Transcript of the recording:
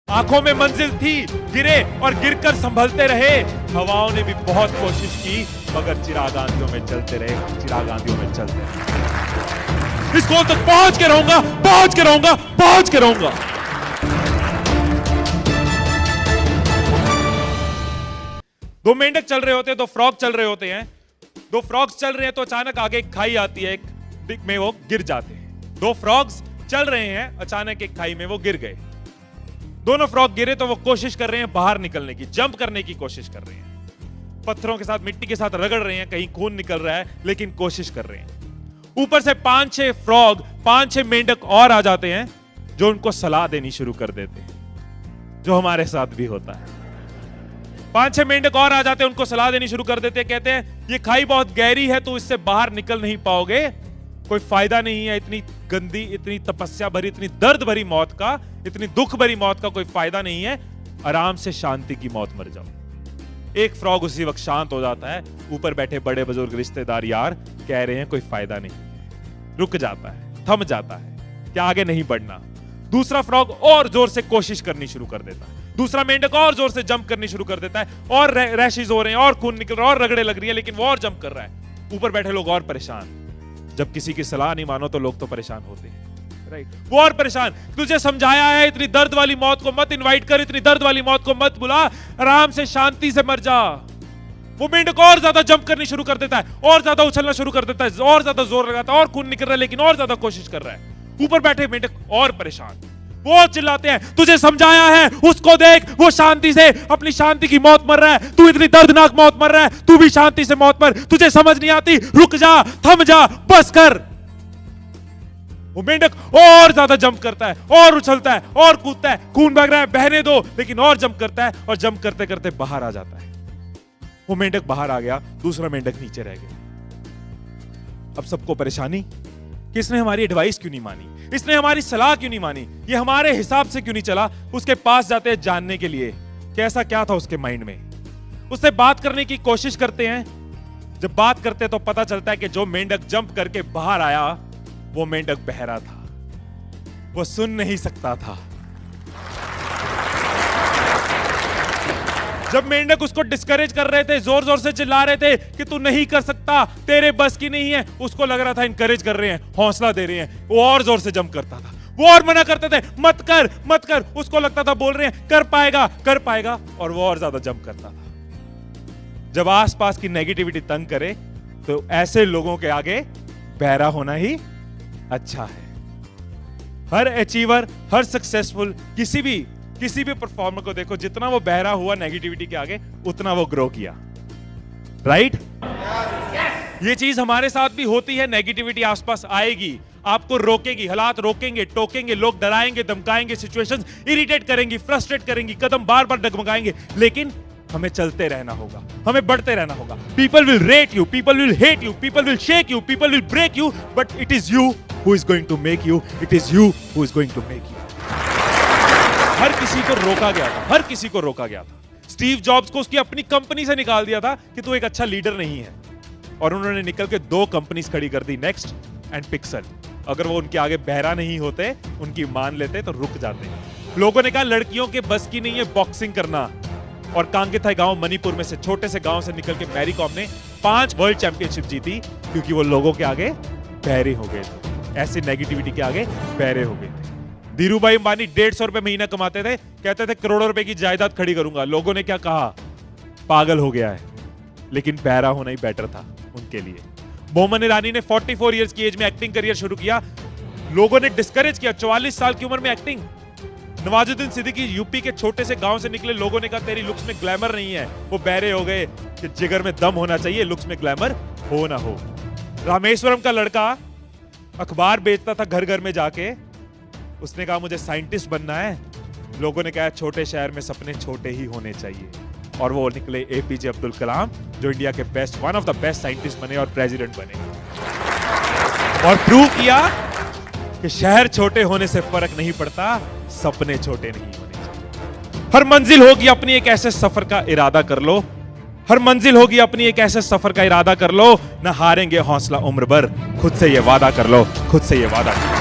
आंखों में मंजिल थी, गिरे और गिरकर संभलते रहे। हवाओं ने भी बहुत कोशिश की, मगर चिराग आंधियों में चलते रहे, चिराग आंधियों में चलते रहे। इस गोल तक पहुंच के रहूंगा, पहुंच के रहूंगा, पहुंच के रहूंगा। दो मेंढक चल रहे होते हैं, दो फ्रॉग चल रहे होते हैं। दो फ्रॉग्स चल रहे हैं तो अचानक आगे एक खाई आती है, एक डिग में वो गिर जाते हैं। दो फ्रॉग्स चल रहे हैं, अचानक एक खाई में वो गिर गए। दोनों फ्रॉग गिरे तो वो कोशिश कर रहे हैं बाहर निकलने की, जंप करने की कोशिश कर रहे हैं। पत्थरों के साथ, मिट्टी के साथ रगड़ रहे हैं, कहीं खून निकल रहा है, लेकिन कोशिश कर रहे हैं। ऊपर से 5-6 फ्रॉग, 5-6 मेंढक और आ जाते हैं जो उनको सलाह देनी शुरू कर देते हैं, जो हमारे साथ भी होता है। 5-6 मेंढक और आ जाते हैं, उनको सलाह देनी शुरू कर देते हैं। कहते हैं ये खाई बहुत गहरी है, तो इससे बाहर निकल नहीं पाओगे, कोई फायदा नहीं है, इतनी गंदी, इतनी तपस्या भरी, इतनी दर्द भरी मौत का, इतनी दुख भरी मौत का कोई फायदा नहीं है, आराम से शांति की मौत मर जाओ। एक फ्रॉग उसी वक्त शांत हो जाता है। ऊपर बैठे बड़े बुजुर्ग रिश्तेदार यार कह रहे हैं कोई फायदा नहीं, रुक जाता है, थम जाता है, क्या आगे नहीं बढ़ना। दूसरा फ्रॉग और जोर से कोशिश करनी शुरू कर देता है। दूसरा मेंढक और जोर से जंप करनी शुरू कर देता है, और रैशेस हो रहे हैं, और खून निकल रहा है, और रगड़े लग रही है, लेकिन वो और जंप कर रहा है। ऊपर बैठे लोग और परेशान। जब किसी की सलाह नहीं मानो तो लोग तो परेशान होते हैं, राइट? वो और परेशान। तुझे समझाया है, इतनी दर्द वाली मौत को मत इनवाइट कर, इतनी दर्द वाली मौत को मत बुला, आराम से शांति से मर जा। वो मेंढक और ज्यादा जंप करनी शुरू कर देता है, और ज्यादा उछलना शुरू कर देता है, और ज्यादा जोर लगाता है, और खून निकल रहा है, लेकिन और ज्यादा कोशिश कर रहा है। ऊपर बैठे मेंढक और परेशान, वो चिल्लाते हैं तुझे समझाया है, उसको देख, वो शांति से अपनी शांति की मौत मर रहा है, तू इतनी दर्दनाक मौत मर रहा है, तू भी शांति से मौत मर, तुझे समझ नहीं आती, रुक जा, थम जा, बस कर। वो मेंढक और ज्यादा जंप करता है, और उछलता है, और कूदता है, खून बह रहा है, बहने दो, लेकिन और जंप करता है, और जंप करते करते बाहर आ जाता है। वो मेंढक बाहर आ गया, दूसरा मेंढक नीचे रह गया। अब सबको परेशानी कि इसने हमारी एडवाइस क्यों नहीं मानी, इसने हमारी सलाह क्यों नहीं मानी, ये हमारे हिसाब से क्यों नहीं चला। उसके पास जाते हैं जानने के लिए कैसा क्या था उसके माइंड में। उससे बात करने की कोशिश करते हैं। जब बात करते हैं तो पता चलता है कि जो मेंढक जंप करके बाहर आया वो मेंढक बहरा था, वो सुन नहीं सकता था। जब मेंढक उसको डिस्करेज कर रहे थे, जोर जोर से चिल्ला रहे थे कि तू नहीं कर सकता, तेरे बस की नहीं है, उसको लग रहा था इनकरेज कर रहे हैं, हौसला दे रहे हैं, वो और जोर से जंप करता था। वो और मना करते थे मत कर, मत कर, उसको लगता था बोल रहे हैं कर पाएगा, कर पाएगा, और वो और ज्यादा जंप करता था। जब आसपास की नेगेटिविटी तंग करे तो ऐसे लोगों के आगे बहरा होना ही अच्छा है। हर अचीवर, हर सक्सेसफुल, किसी भी परफॉर्मर को देखो, जितना वो बहरा हुआ नेगेटिविटी के आगे, उतना वो ग्रो किया, राइट? ये चीज हमारे साथ भी होती है। नेगेटिविटी आसपास आएगी, आपको रोकेगी, हालात रोकेंगे, टोकेंगे, लोग डराएंगे, धमकाएंगे, सिचुएशंस इरिटेट करेंगी, फ्रस्ट्रेट करेंगी, कदम बार बार डगमगाएंगे, लेकिन हमें चलते रहना होगा, हमें बढ़ते रहना होगा। People will rate you, people will hate you, people will shake you, people will break you, but it is you who is going to make you, it is you who is going to make you. हर किसी को रोका गया था, हर किसी को रोका गया था। स्टीव जॉब्स को उसकी अपनी कंपनी से निकाल दिया था कि तू एक अच्छा लीडर नहीं है, और उन्होंने निकल के 2 कंपनीज खड़ी कर दी, नेक्स्ट एंड पिक्सल। अगर वो उनके आगे बहरा नहीं होते, उनकी मान लेते तो रुक जाते। लोगों ने कहा लड़कियों के बस की नहीं है बॉक्सिंग करना, और कांगेथाई गांव मणिपुर में से, छोटे से गांव से निकल के मैरी कॉम ने 5 वर्ल्ड चैंपियनशिप जीती, क्योंकि वो लोगों के आगे बहरे हो गए थे, ऐसी नेगेटिविटी के आगे बहरे हो गए थे। धीरूभाई अंबानी 150 रुपए महीना कमाते थे, कहते थे करोड़ों रुपए की जायदाद खड़ी करूंगा। लोगों ने क्या कहा, पागल हो गया है, लेकिन बहरा होना ही बेटर था उनके लिए। बोमन ईरानी ने 44 इयर्स की एज में एक्टिंग करियर शुरू किया, लोगों ने डिस्करेज किया, 44 साल की उम्र में एक्टिंग। नवाजुद्दीन सिद्दीकी यूपी के छोटे से गांव से निकले, लोगों ने कहा तेरी लुक्स में ग्लैमर नहीं है, वो बहरे हो गए कि जिगर में दम होना चाहिए, लुक्स में ग्लैमर हो ना हो। रामेश्वरम का लड़का अखबार बेचता था घर घर में जाके, उसने कहा मुझे साइंटिस्ट बनना है, लोगों ने कहा छोटे शहर में सपने छोटे ही होने चाहिए, और वो निकले एपीजे अब्दुल कलाम, जो इंडिया के best, one of the best scientist बने और प्रेसिडेंट बने, और प्रूव किया कि शहर छोटे होने से फर्क नहीं पड़ता, सपने छोटे नहीं होने चाहिए। हर मंजिल होगी अपनी एक ऐसे सफर का इरादा कर लो, हर मंजिल होगी अपनी एक ऐसे सफर का इरादा कर लो, न हारेंगे हौसला उम्र भर, खुद से ये वादा कर लो, खुद से ये वादा कर लो।